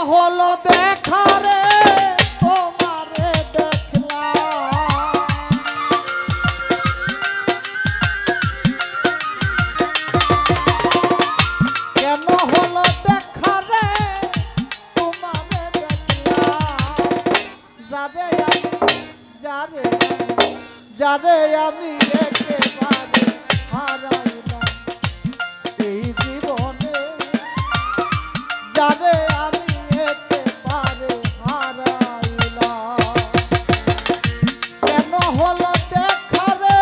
হলো দেখা রে তোমারে দেখলাম, কেন হলো দেখা রে তোমারে দেখলাম, যারে আমি একেবারে হারাইলাম এই জীবনে, যারে আমি একেবারে হারাইলাম, কেন হলো দেখা রে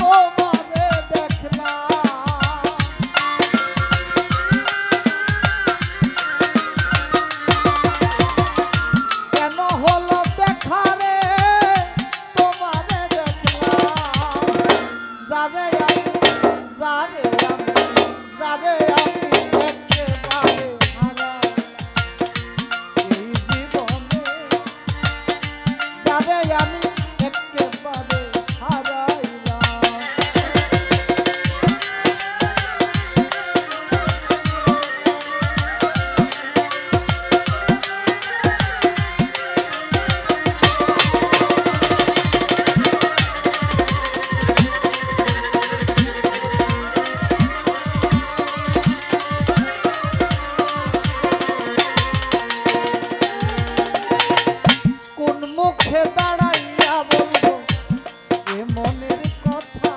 তোমারে দেখলাম, কেন হলো দেখা রে তোমারে দেখলাম, যারে আমি একেবারে আমি একেবারে হারাইলাম। কোন মুখে দাঁড়াইয়া বলবো এ মনের কথা,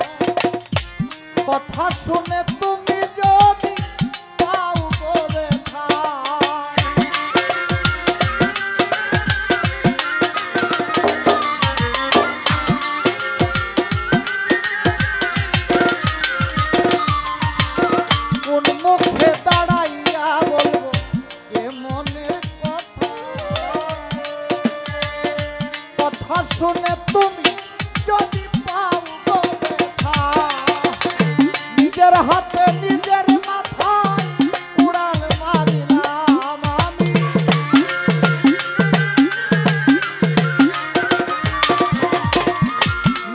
কথা শুনে তুমি যদি পাও গো ব্যথা, কোন মুখে দাঁড়াইয়া বলবো এ মনের কথা, কথা শুনে তুমি যদি পাও গো ব্যথা, নিজের হাতে নিজের মাথায় উড়াল মারিলাম আমি,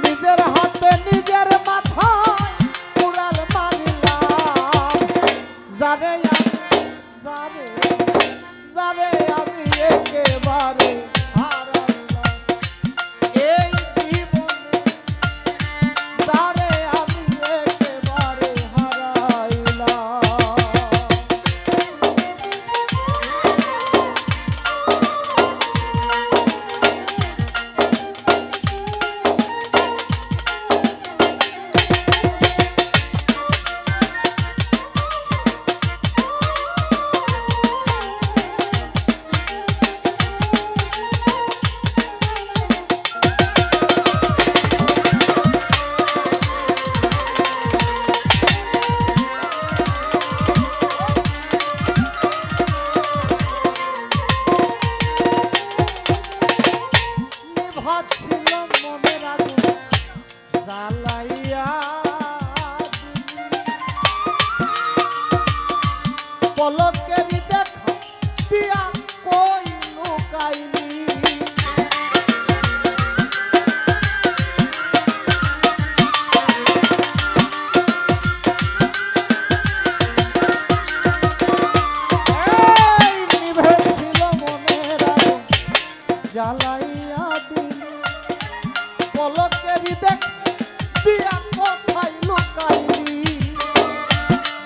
নিজের হাতে নিজের মাথায় উড়াল মারিলাম, যারে আমি একেবারে হারাইলাম এই জীবনে, যারে আমি একেবারে হারাইলাম। ছিল মনের আগুন জ্বালাইয়া পলকেরই দেখা দিয়া কই লুকাইলি, নিভেছিল মনের আগুন জ্বালাইয়া দিলি, পলকেরই দেখ দিয়া কোথায় লুকাইলি,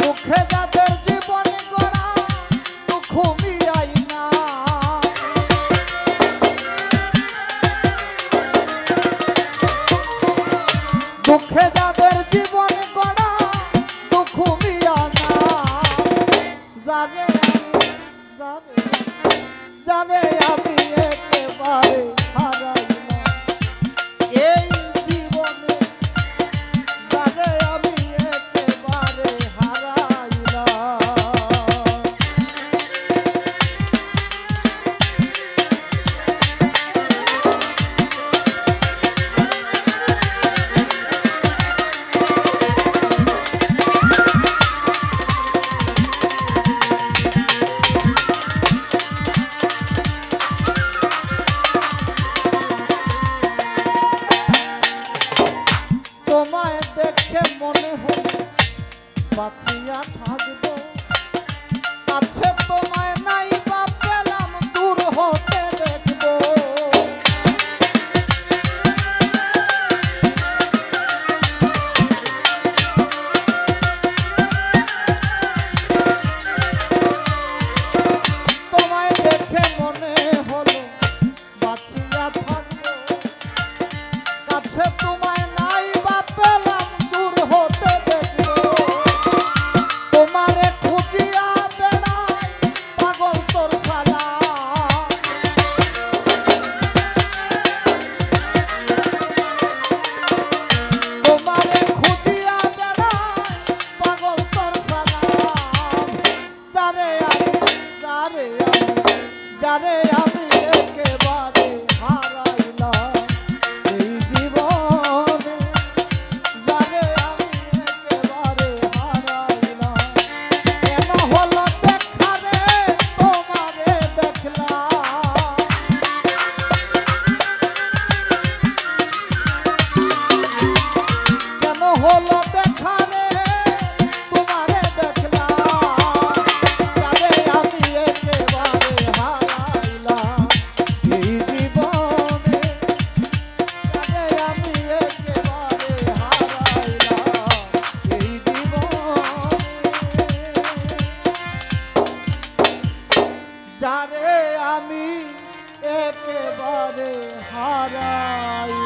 দুঃখে যাদের জীবনে গড়া দুঃখ মিয়াই না, দুঃখে যাদের জীবনে গড়া দুঃখ মিয়া না, জানে আমি একেবারে হারাইলাম এই জীবনে, জানে আমি একেবারে হারাইলাম। যারে আমি একেবারে হারাইলাম এই জীবনে, যারে আমি একেবারে হারাইলাম। কেন হলো দেখা রে তোমারে দেখলাম, কেন হলো দেখা রে তোমারে দেখলাম, যারে আমি একেবারে হারাইলাম এই জীবনে, যারে আমি একেবারে হারাইলাম এই জীবনে, যারে আমি একেবারে হারাইলাম।